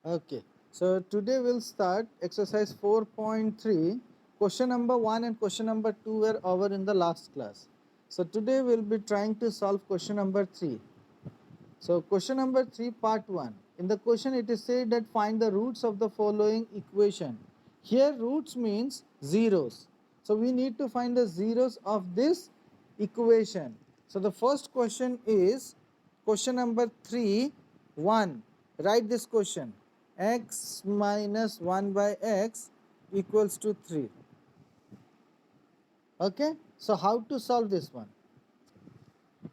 Okay, so today we'll start exercise 4.3. Question number 1 and question number 2 were over in the last class. So today we'll be trying to solve question number 3. So question number 3 part 1. In the question it is said that find the roots of the following equation. Here roots means zeros. So we need to find the zeros of this equation. So the first question is question number 3 1. Write this question. X minus 1 by x equals to 3. Okay. So how to solve this one?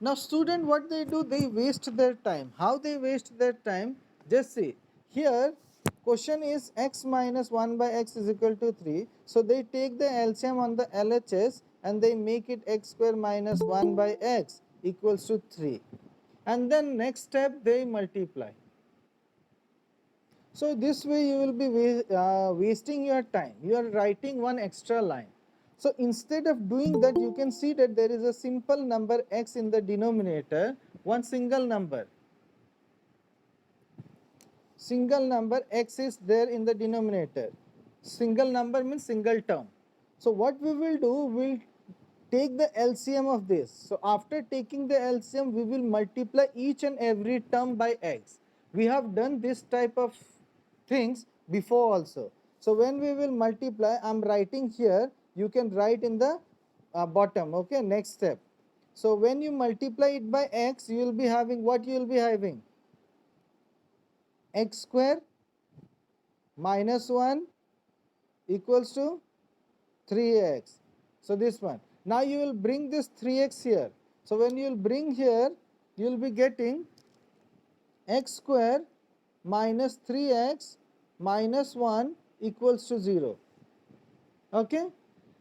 Now student, what they do, they waste their time. How they waste their time? Just see, here question is x minus 1 by x is equal to 3. So they take the LCM on the LHS and they make it x square minus 1 by x equals to 3. And then next step they multiply. So this way you will be wasting your time. You are writing one extra line. So instead of doing that, you can see that there is a simple number x in the denominator, one single number. Single number x is there in the denominator. Single number means single term. So what we will do, we'll take the LCM of this. So after taking the LCM, we will multiply each and every term by x. We have done this type of things before also. So when we will multiply, I'm writing here, you can write in the bottom. Okay, next step. So when you multiply it by x, you will be having what you will be having? X square minus 1 equals to 3x. So this one. Now you will bring this 3x here. So when you will bring here, you will be getting x square minus 3x minus 1 equals to 0. Okay.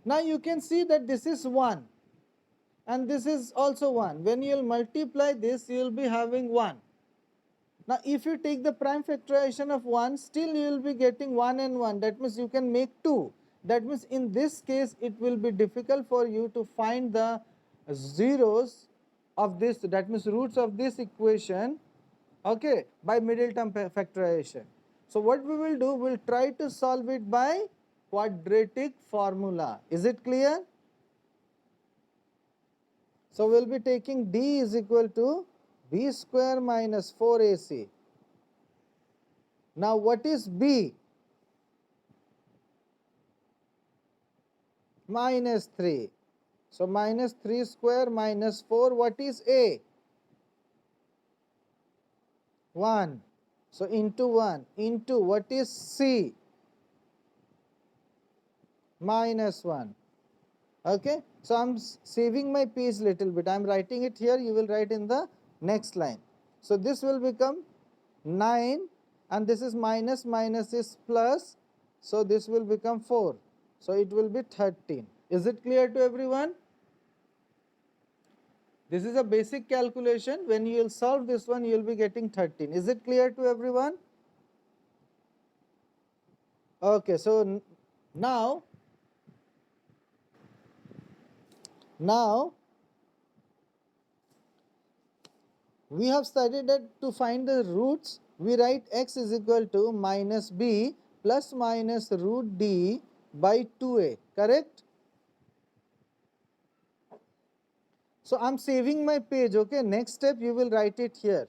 Now you can see that this is 1 and this is also 1. When you will multiply this, you will be having 1. Now if you take the prime factorization of 1, still you will be getting 1 and 1. That means you can make 2. That means in this case it will be difficult for you to find the zeros of this, that means roots of this equation, okay, by middle term factorization. So what we will do, we will try to solve it by quadratic formula. Is it clear? So we will be taking d is equal to b square minus 4ac. Now what is b? Minus 3. So minus 3 square minus 4. What is a? 1. So into 1 into what is c? Minus 1. Okay. So I am saving my page little bit. I am writing it here. You will write in the next line. So this will become 9 and this is minus, minus is plus. So this will become 4. So it will be 13. Is it clear to everyone? This is a basic calculation. When you will solve this one, you will be getting 13. Is it clear to everyone? Okay, so now we have studied that to find the roots, we write x is equal to minus b plus minus root d by 2a, correct? So I am saving my page, okay? Next step you will write it here.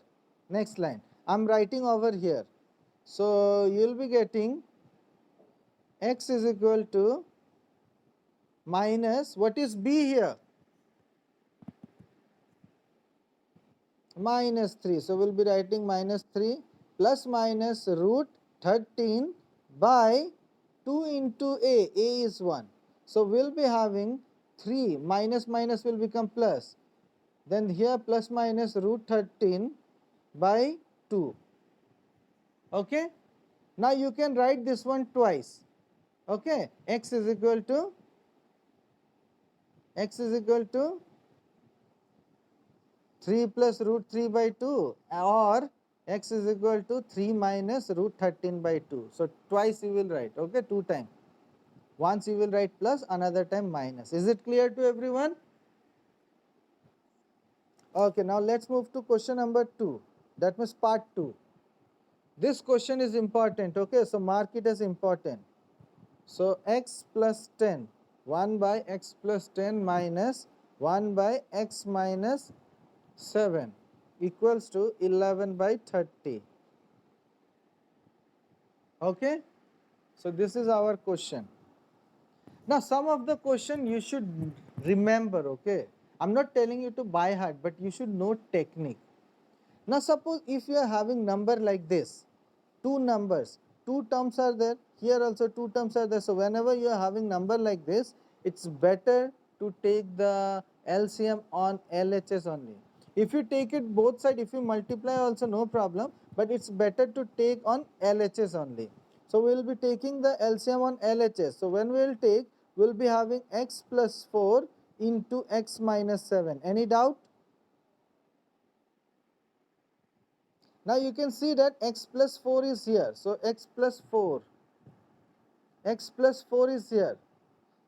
Next line. I am writing over here. So you will be getting x is equal to minus, what is b here? Minus 3. So we will be writing minus 3 plus minus root 13 by 2 into a. A is 1. So we will be having 3 minus minus will become plus. Then here plus minus root 13 by 2. Okay. Now you can write this one twice. Okay. X is equal to 3 plus root 3 by 2 or x is equal to 3 minus root 13 by 2. So twice you will write, okay, 2 times. Once you will write plus, another time minus. Is it clear to everyone? Okay, now let's move to question number 2. That means part 2. This question is important, okay? So mark it as important. So x plus 10, 1 by x plus 10 minus 1 by x minus 7 equals to 11 by 30. Okay? So this is our question. Now some of the question you should remember, okay? I'm not telling you to by heart, but you should know technique. Now suppose if you are having number like this, two numbers, two terms are there, here also two terms are there. So whenever you are having number like this, it's better to take the LCM on LHS only. If you take it both side, if you multiply also no problem, but it's better to take on LHS only. So we will be taking the LCM on LHS. So when we will take, we will be having x plus 4 into x minus 7. Any doubt? Now you can see that x plus 4 is here. So x plus 4 is here.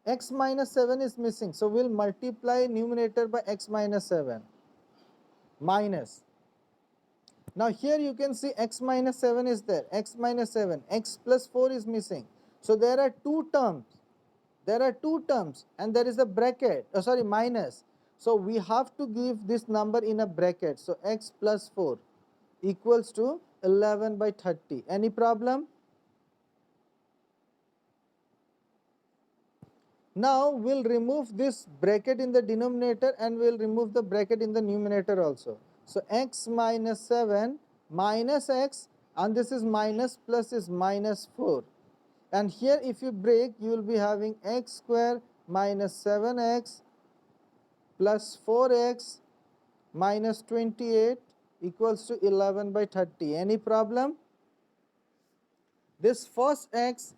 X minus 7 is missing. So we'll multiply numerator by x minus 7 minus. Now here you can see x minus 7 is there. X minus 7. X plus 4 is missing. So there are two terms. There are two terms and there is a bracket. Sorry, minus. So we have to give this number in a bracket. So x plus 4 equals to 11 by 30. Any problem? Now we'll remove this bracket in the denominator and we'll remove the bracket in the numerator also. So x minus 7 minus x, and this is minus plus is minus 4. And here if you break, you will be having x square minus 7x plus 4x minus 28 equals to 11 by 30. Any problem? This first x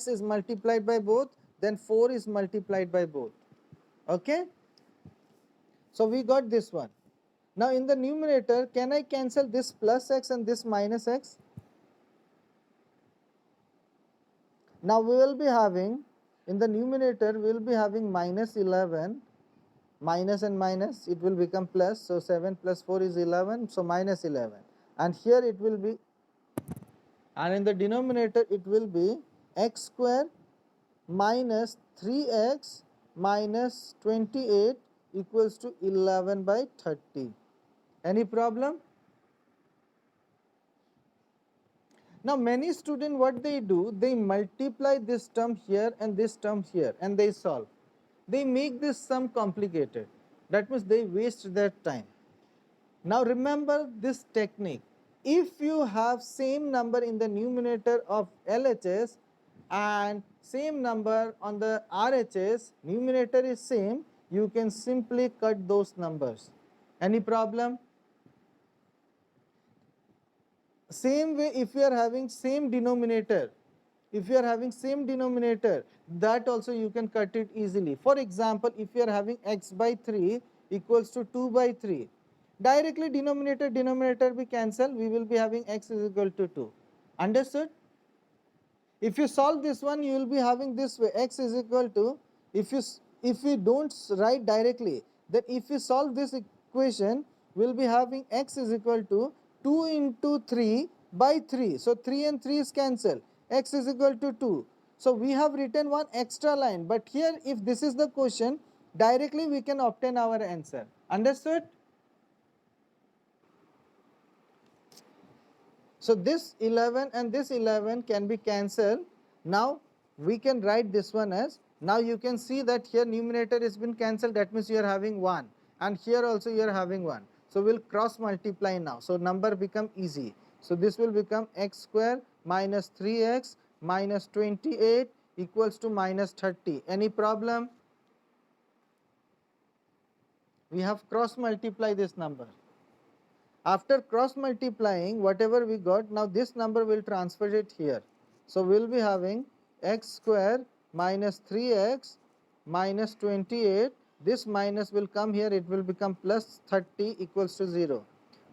is multiplied by both, then 4 is multiplied by both. Okay? So we got this one. Now in the numerator, can I cancel this plus x and this minus x? Now we will be having, in the numerator, we will be having minus 11, minus and minus, it will become plus. So 7 plus 4 is 11, so minus 11. And here it will be, and in the denominator, it will be x square minus 3x minus 28 equals to 11 by 30. Any problem? Now many students, what they do, they multiply this term here and this term here and they solve. They make this sum complicated. That means they waste their time. Now remember this technique. If you have same number in the numerator of LHS and same number on the RHS, numerator is same, you can simply cut those numbers. Any problem? Same way, if you are having same denominator, that also you can cut it easily. For example, if you are having x by 3 equals to 2 by 3, directly denominator be cancelled, we will be having x is equal to 2. Understood? If you solve this one, you will be having this way, x is equal to, if you don't write directly, then if you solve this equation, we will be having x is equal to 2 into 3 by 3. So 3 and 3 is cancelled, x is equal to 2. So we have written one extra line, but here if this is the question, directly we can obtain our answer. Understood? So this 11 and this 11 can be cancelled. Now we can write this one as, now you can see that here numerator has been cancelled, that means you are having 1, and here also you are having 1. So we'll cross multiply now. So number become easy. So this will become x square minus 3x minus 28 equals to minus 30. Any problem? We have cross multiply this number. After cross multiplying whatever we got, now this number will transfer it here. So we will be having x square minus 3x minus 28. This minus will come here, it will become plus 30 equals to 0.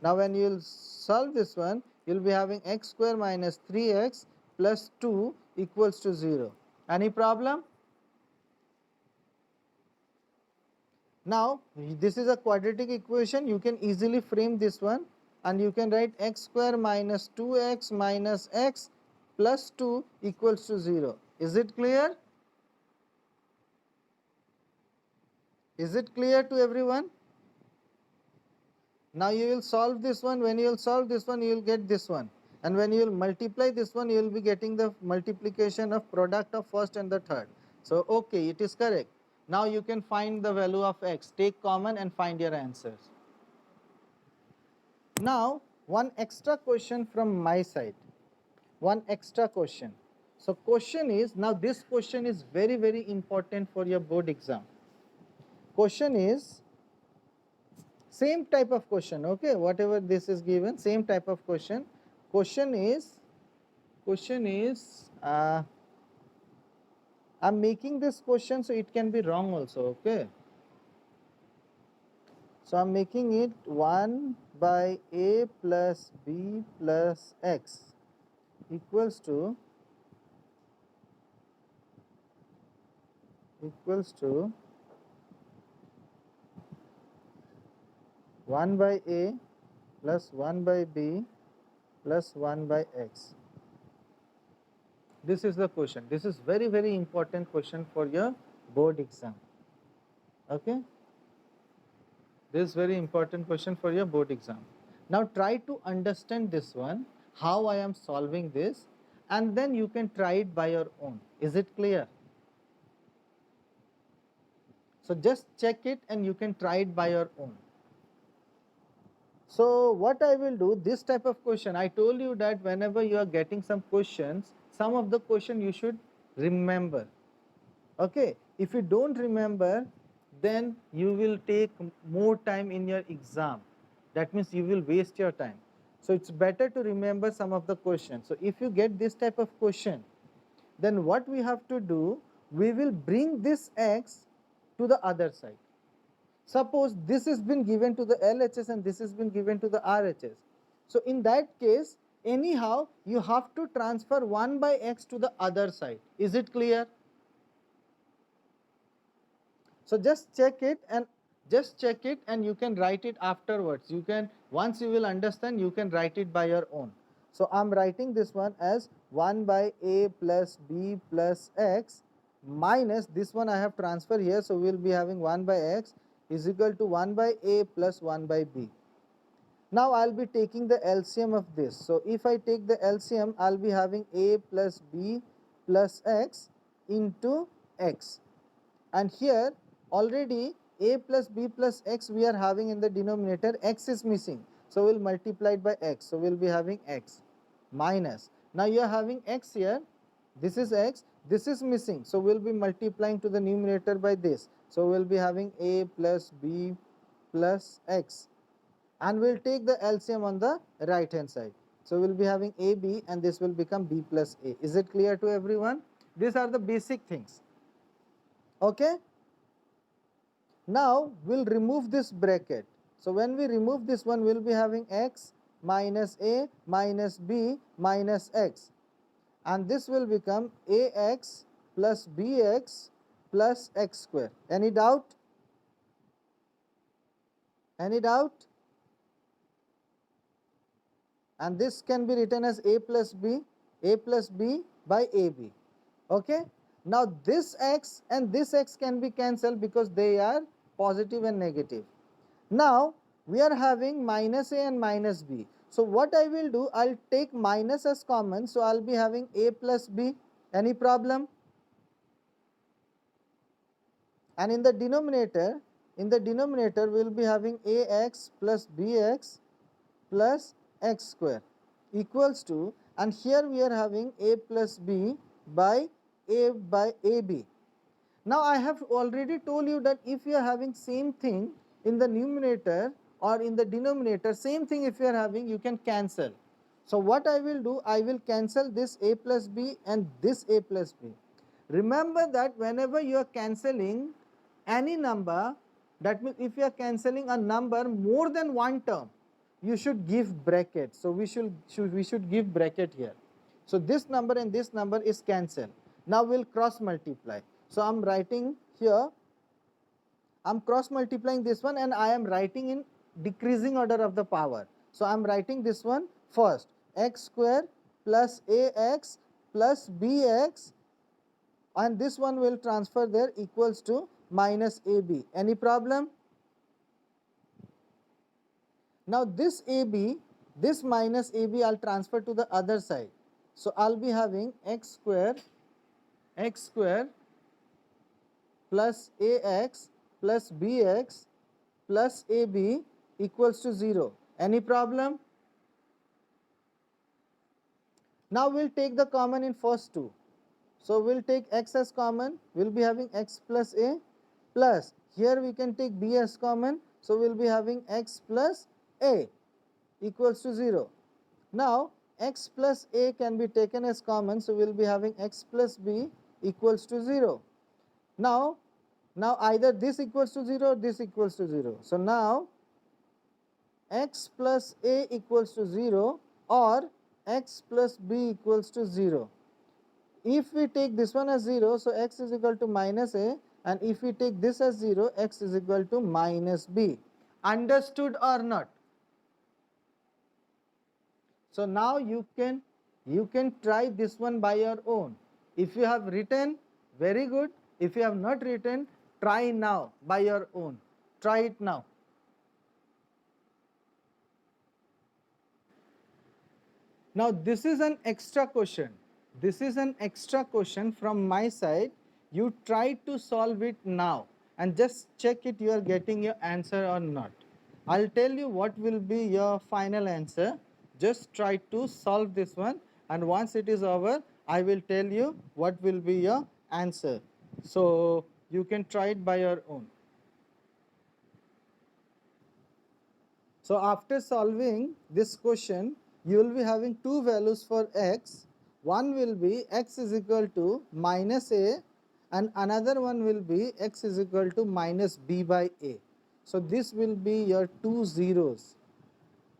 Now when you will solve this one, you will be having x square minus 3x plus 2 equals to 0. Any problem? Now this is a quadratic equation, you can easily frame this one. and you can write x square minus 2x minus x plus 2 equals to 0. Is it clear? Is it clear to everyone? Now you will solve this one. When you will solve this one, you will get this one. And when you will multiply this one, you will be getting the multiplication of product of first and the third. So, okay, it is correct. Now you can find the value of x. Take common and find your answers. Now, one extra question from my side. One extra question. So, question is, now this question is very, very important for your board exam. Question is, same type of question, okay, whatever this is given, same type of question. Question is I'm making this question so it can be wrong also, okay. So I'm making it 1 by a plus b plus x equals to 1 by a plus 1 by b plus 1 by x. This is the question. This is very, very important question for your board exam. Okay. This is very important question for your board exam. Now try to understand this one, how I am solving this, and then you can try it by your own. Is it clear? So just check it and you can try it by your own. So what I will do, this type of question, I told you that whenever you are getting some questions, some of the question you should remember. Okay, if you don't remember, then you will take more time in your exam. That means you will waste your time. So it's better to remember some of the questions. So if you get this type of question, then what we have to do, we will bring this x to the other side. Suppose this has been given to the LHS and this has been given to the RHS. So in that case, anyhow, you have to transfer 1 by x to the other side. Is it clear? So just check it and you can write it afterwards. You can, once you will understand, you can write it by your own. So I'm writing this one as 1 by a plus b plus x minus this one I have transferred here. So we will be having 1 by x is equal to 1 by a plus 1 by b. Now I'll be taking the LCM of this. So if I take the LCM, I'll be having a plus b plus x into x. And here already a plus b plus x we are having in the denominator, x is missing. So we'll multiply it by x. So we'll be having x minus. Now you are having x here. This is x. This is missing. So we'll be multiplying to the numerator by this. So we'll be having a plus b plus x. And we'll take the LCM on the right hand side. So we'll be having ab and this will become b plus a. Is it clear to everyone? These are the basic things. Okay. Now we'll remove this bracket. So when we remove this one, we'll be having x minus a minus b minus x. And this will become ax plus bx plus x square. Any doubt? Any doubt? And this can be written as a plus b by ab. Okay. Now this x and this x can be cancelled because they are positive and negative. Now we are having minus a and minus b. So what I will do, I'll take minus as common. So I'll be having a plus b. Any problem? And in the denominator we'll be having ax plus bx plus x square equals to, and here we are having a plus b by ab. Now I have already told you that if you are having same thing in the numerator or in the denominator, same thing if you are having, you can cancel. So what I will do, I will cancel this a plus b and this a plus b. Remember that whenever you are cancelling any number, that means if you are cancelling a number more than one term, you should give bracket. So we should give bracket here. So this number and this number is cancelled. Now we'll cross multiply. So I'm writing here, I'm cross multiplying this one and I am writing in decreasing order of the power. So I am writing this one first. X square plus ax plus bx, and this one will transfer there equals to minus ab. Any problem? Now this ab, this minus ab, I'll transfer to the other side. So I'll be having x square plus ax plus bx plus ab equals to 0. Any problem? Now we'll take the common in first two. So we'll take x as common, we'll be having x plus a, plus here we can take b as common, so we'll be having x plus a equals to 0. Now x plus a can be taken as common, so we'll be having x plus b equals to 0. Now either this equals to 0 or this equals to 0. So now x plus a equals to 0 or x plus b equals to 0. If we take this one as 0, so x is equal to minus a, and if we take this as 0, x is equal to minus b. Understood or not? So now you can try this one by your own. If you have written, very good. If you have not written, try now by your own. Try it now. Now this is an extra question. This is an extra question from my side. You try to solve it now and just check it you are getting your answer or not. I'll tell you what will be your final answer. Just try to solve this one, and once it is over, I will tell you what will be your answer. So you can try it by your own. So after solving this question, you will be having two values for x. One will be x is equal to minus a, and another one will be x is equal to minus b by a. So this will be your two zeros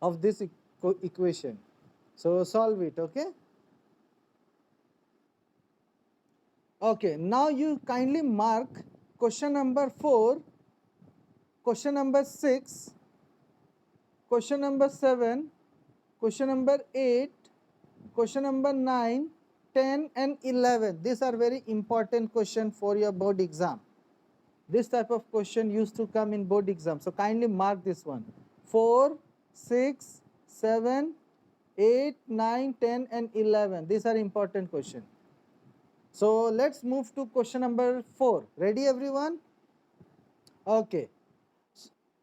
of this equation. So solve it, okay? Okay, now you kindly mark question number 4, question number 6, question number 7, question number 8, question number 9, 10 and 11. These are very important question for your board exam. This type of question used to come in board exam. So kindly mark this one. 4, 6, 7, 8, 9, 10 and 11. These are important question. So let's move to question number 4. Ready everyone? Okay.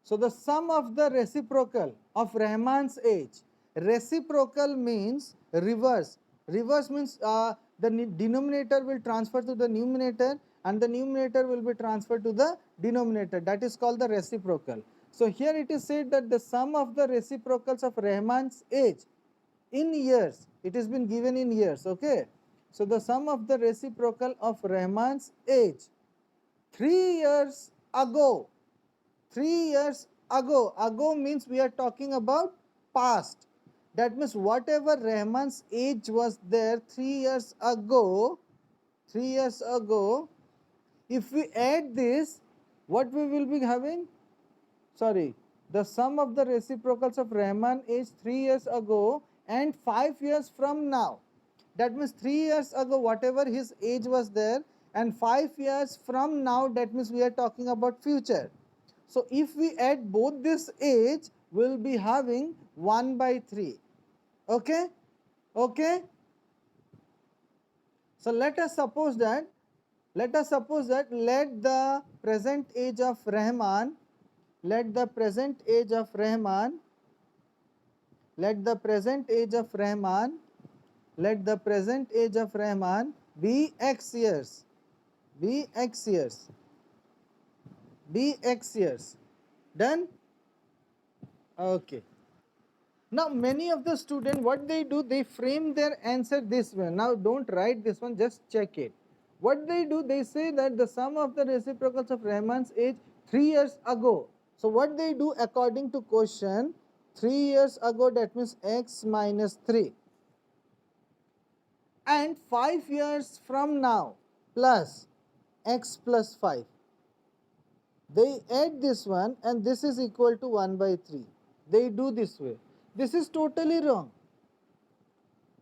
So the sum of the reciprocal of Rahman's age. Reciprocal means reverse. Reverse means the denominator will transfer to the numerator and the numerator will be transferred to the denominator. That is called the reciprocal. So here it is said that the sum of the reciprocals of Rahman's age in years. It has been given in years. Okay. So the sum of the reciprocal of Rahman's age 3 years ago. 3 years ago. Ago means we are talking about past. That means whatever Rahman's age was there 3 years ago, if we add this, what we will be having? Sorry, the sum of the reciprocals of Rahman is 3 years ago and 5 years from now. That means 3 years ago whatever his age was there, and 5 years from now, that means we are talking about future. So if we add both this age, we will be having 1 by 3. Okay? Okay? So let us suppose that let the present age of Rahman, let the present age of Rahman be x years. Done? Okay. Now many of the students, what they do, they frame their answer this way. Now don't write this one, just check it. What they do, they say that the sum of the reciprocals of Rahman's age 3 years ago. So what they do according to question, 3 years ago, that means x minus 3. And 5 years from now plus x plus 5. They add this one and this is equal to 1 by 3. They do this way. This is totally wrong.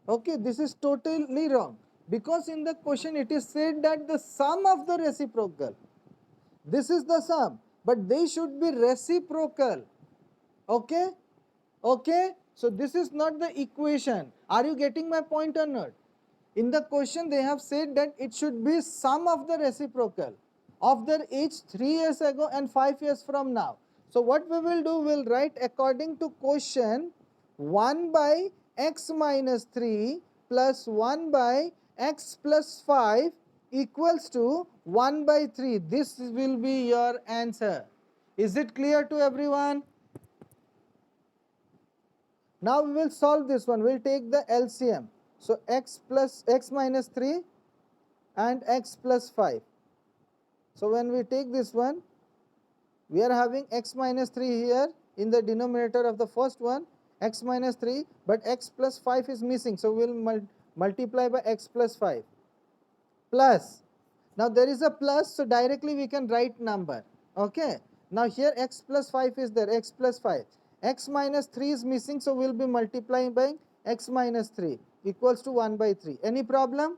Okay, this is totally wrong, because in the question it is said that the sum of the reciprocal. This is the sum, but they should be reciprocal. Okay, okay, so this is not the equation. Are you getting my point or not? In the question they have said that it should be sum of the reciprocal of their age 3 years ago and 5 years from now. So what we will do, we will write according to question 1 by x minus 3 plus 1 by x plus 5 equals to 1 by 3. This will be your answer. Is it clear to everyone? Now we will solve this one. We will take the LCM. So x minus 3 and x plus 5. So when we take this one, we are having x minus 3 here in the denominator of the first one, x minus 3, but x plus 5 is missing. So we will multiply by x plus 5 plus. Now there is a plus, so directly we can write number. Okay. Now here x plus 5 is there, x plus 5. X minus 3 is missing, so we will be multiplying by x minus 3 equals to 1 by 3. Any problem?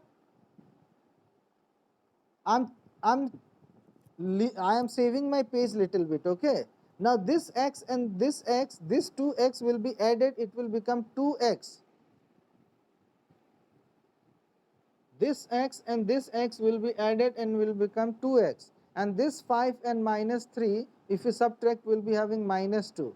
I am saving my page little bit. Okay. Now this x and this x, this 2x will be added, it will become 2x. This x and this x will be added and will become 2x. And this 5 and minus 3, if you subtract, will be having minus 2.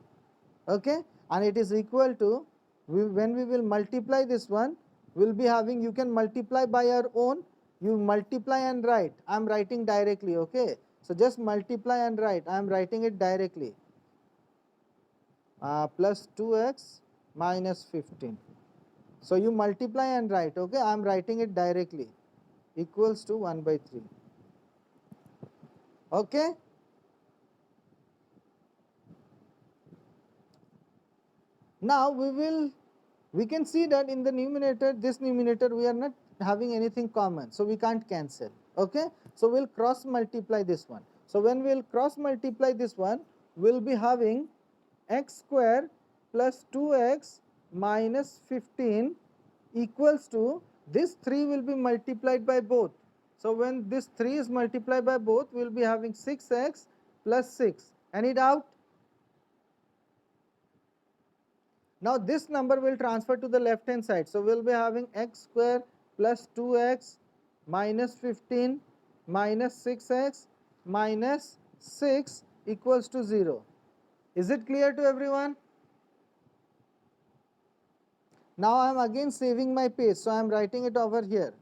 Okay. And it is equal to, when we will multiply this one, we will be having, you can multiply by your own. You multiply and write. I am writing directly. Okay. So just multiply and write. I am writing it directly. Plus 2x minus 15. So you multiply and write. Okay. I am writing it directly. Equals to 1 by 3. Okay. Now we can see that in the numerator, this numerator, we are not having anything common, so we can't cancel. Okay. So we'll cross multiply this one. So when we'll cross multiply this one, we'll be having x square plus 2x minus 15 equals to, this 3 will be multiplied by both. So when this 3 is multiplied by both, we'll be having 6x plus 6. Any doubt? Now this number will transfer to the left hand side. So we will be having x square plus 2x minus 15 minus 6x minus 6 equals to 0. Is it clear to everyone? Now I am again saving my page. So I am writing it over here.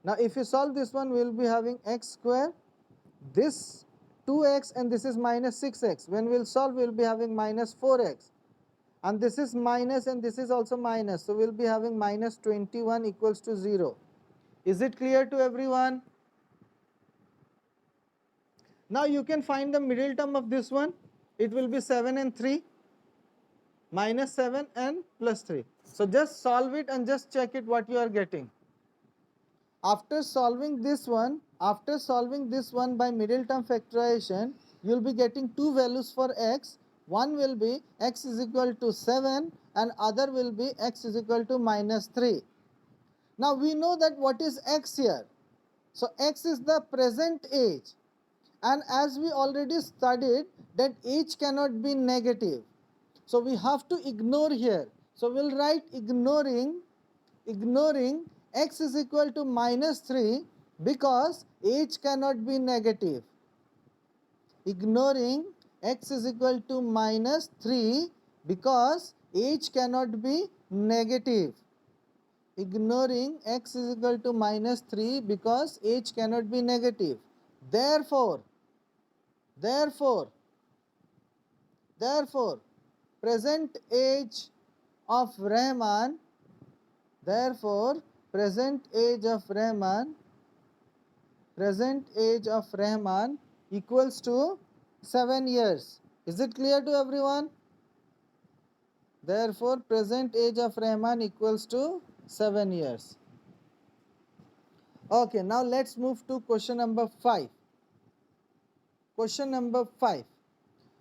Now if you solve this one, we will be having x square, this 2x and this is minus 6x. When we will solve, we will be having minus 4x. And this is minus and this is also minus. So we will be having minus 21 equals to 0. Is it clear to everyone? Now you can find the middle term of this one. It will be 7 and 3, minus 7 and plus 3. So just solve it and just check it what you are getting. After solving this one by middle term factorization, you will be getting two values for x. One will be x is equal to 7 and other will be x is equal to minus 3. Now we know that what is x here. So x is the present age, and as we already studied that age cannot be negative. So we have to ignore here. So we will write ignoring x is equal to minus 3 because age cannot be negative. Ignoring x is equal to minus 3 because age cannot be negative. Ignoring x is equal to minus 3 because age cannot be negative. Therefore, present age of Rahman, present age of Rahman equals to 7 years. Is it clear to everyone? Therefore, present age of Rahman equals to 7 years. Okay, now let's move to question number 5. Question number 5.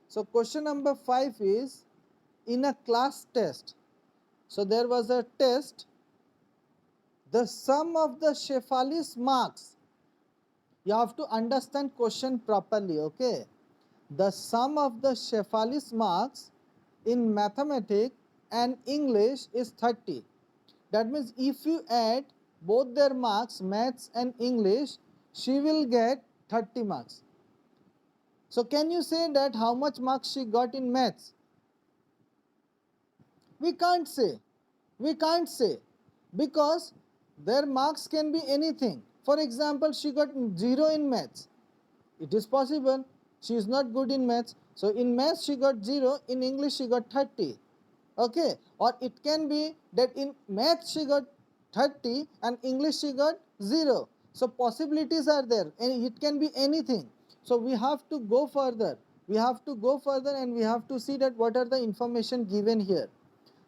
So question number 5 is, in a class test, So there was a test. The sum of the Shefalis marks. You have to understand question properly, okay? The sum of the Shefalis marks in mathematics and English is 30. That means if you add both their marks, maths and English, she will get 30 marks. So can you say that how much marks she got in maths? We can't say. We can't say because their marks can be anything. For example, she got 0 in maths. It is possible. She is not good in maths. So in maths she got 0, in English she got 30. Okay, or it can be that in maths she got 30 and English she got 0. So possibilities are there and it can be anything. So we have to go further. We have to go further and we have to see that what are the information given here.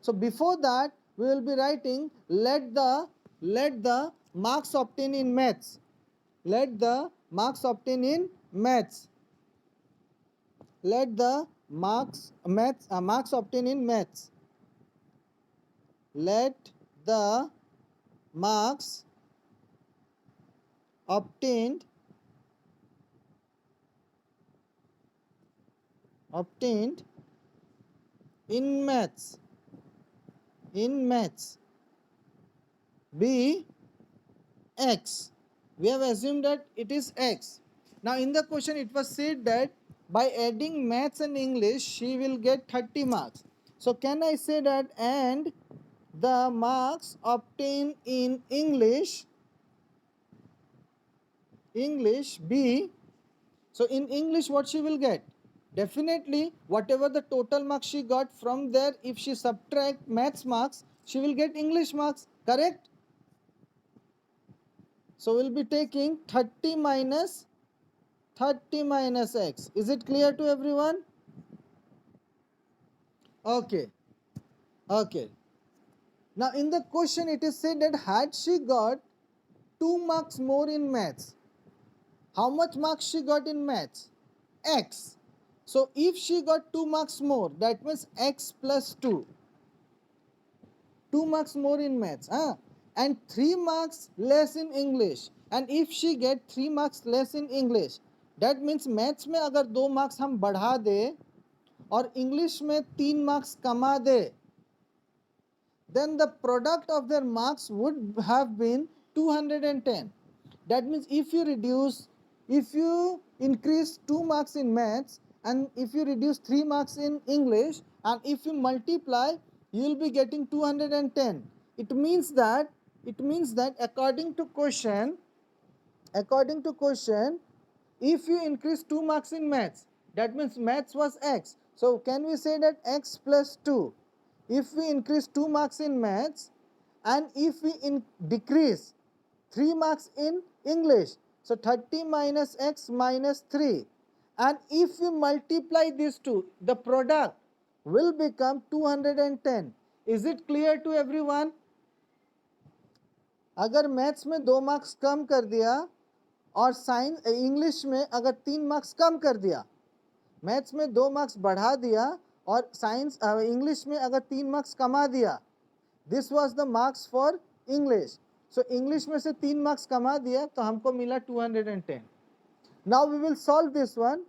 So before that we will be writing let the marks obtained in maths. Let the marks obtained in maths. Let the marks obtained in maths. Let the marks obtained in maths be x. We have assumed that it is x. Now in the question it was said that by adding maths and English she will get 30 marks. So can I say that and the marks obtained in English be, so in English what she will get? Definitely whatever the total marks she got from there, if she subtract maths marks, she will get English marks, correct? So we'll be taking 30 minus x. Is it clear to everyone? Okay. Okay. Now in the question it is said that had she got 2 marks more in maths, how much marks she got in maths? X. So if she got 2 marks more, that means x plus 2. 2 marks more in maths, and 3 marks less in English. And if she get 3 marks less in English, that means maths में अगर 2 marks हम बढ़ा दे और English में 3 marks कमा दे, then the product of their marks would have been 210. That means if you increase 2 marks in maths and if you reduce 3 marks in English and if you multiply, you will be getting 210. It means that according to question, if you increase 2 marks in maths, that means maths was x. So can we say that x plus 2? If we increase 2 marks in maths and if we decrease 3 marks in English, so 30 minus x minus 3, and if we multiply these two, the product will become 210. Is it clear to everyone? अगर maths में 2 marks कम कर दिया और science English में अगर 3 marks कम कर दिया, maths में 2 मार्क्स बढ़ा दिया और साइंस इंग्लिश में अगर 3 मार्क्स कमा दिया, this was the marks for English. So English में से 3 मार्क्स कमा दिया तो हमको मिला 210. Now we will solve this one.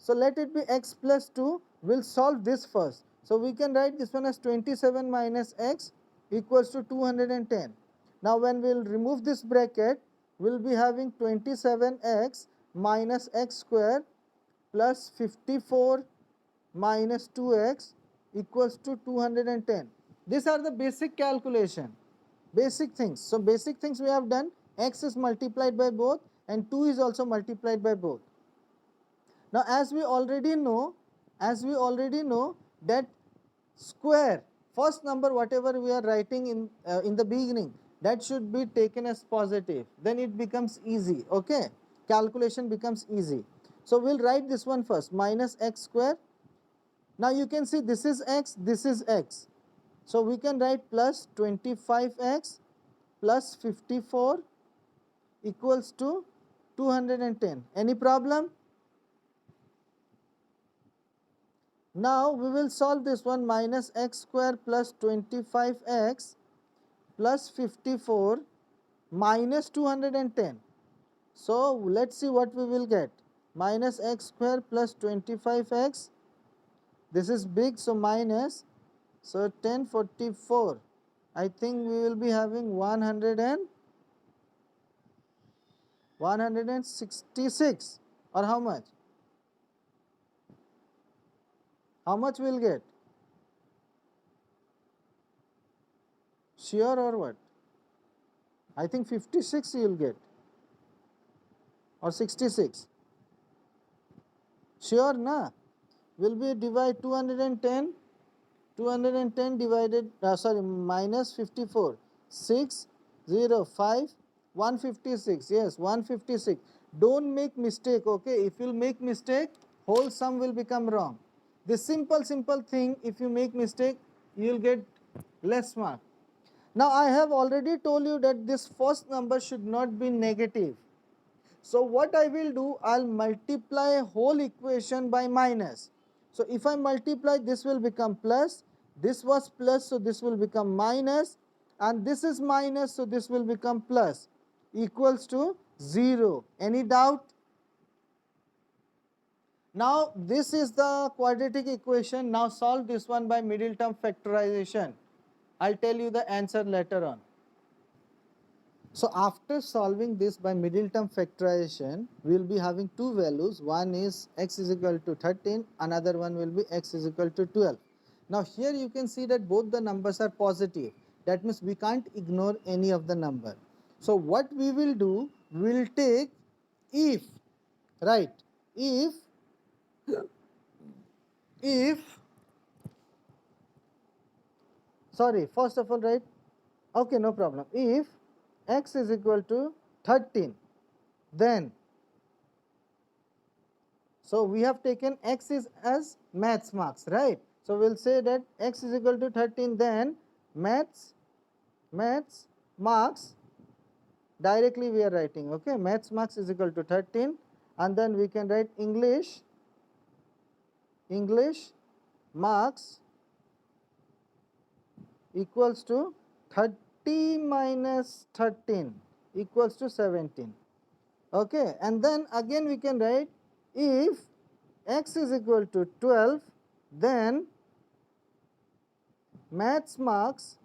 So let it be x plus 2. Will solve this first. So we can write this one as 27 minus x equals to 210. Now when we will remove this bracket, we will be having 27x minus x square plus 54 minus 2x equals to 210. These are the basic calculation, basic things. So basic things we have done. X is multiplied by both and 2 is also multiplied by both. Now as we already know that square, first number whatever we are writing in the beginning, that should be taken as positive, then it becomes easy. Okay, calculation becomes easy. So we'll write this one first, minus x square. Now you can see this is x, this is x. So we can write plus 25x plus 54 equals to 210. Any problem? Now we will solve this one. Minus x square plus 25x plus 54 minus 210. So let's see what we will get. Minus x square plus 25x, this is big, so minus, so 1044. I think we will be having 166, or how much? How much we will get? Sure or what? I think 56 you will get, or 66. Sure na? Will be divide 210. 210 divided, minus 54, 6, 0, 5, 156, yes, 156. Don't make mistake, okay? If you make mistake, whole sum will become wrong. This simple thing, if you make mistake, you will get less mark. Now I have already told you that this first number should not be negative. So what I will do, I'll multiply whole equation by minus. So if I multiply, this will become plus, this was plus, so this will become minus, and this is minus, so this will become plus, equals to 0. Any doubt? Now this is the quadratic equation. Now solve this one by middle term factorization. I'll tell you the answer later on. So after solving this by middle term factorization, we will be having two values. One is x is equal to 13, another one will be x is equal to 12. Now here you can see that both the numbers are positive. That means we can't ignore any of the number. So what we will do, we will take if, right, if, sorry, first of all, right, okay, no problem. If x is equal to 13, then, so we have taken x is as maths marks, right? So we'll say that x is equal to 13, then maths marks, directly we are writing, okay, maths marks is equal to 13, and then we can write English marks equals to 30 minus 13 equals to 17. Okay, and then again we can write if x is equal to 12, then maths marks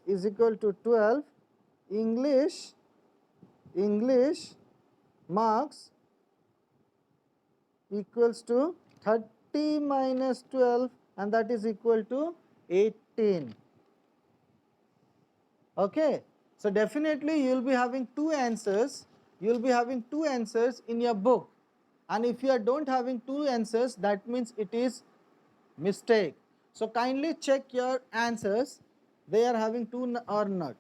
is equal to 12, English marks equals to 30 minus 12, and that is equal to 18. Okay, so definitely you will be having two answers. You will be having two answers in your book, and if you are don't having two answers, that means it is mistake. So kindly check your answers, they are having two or not.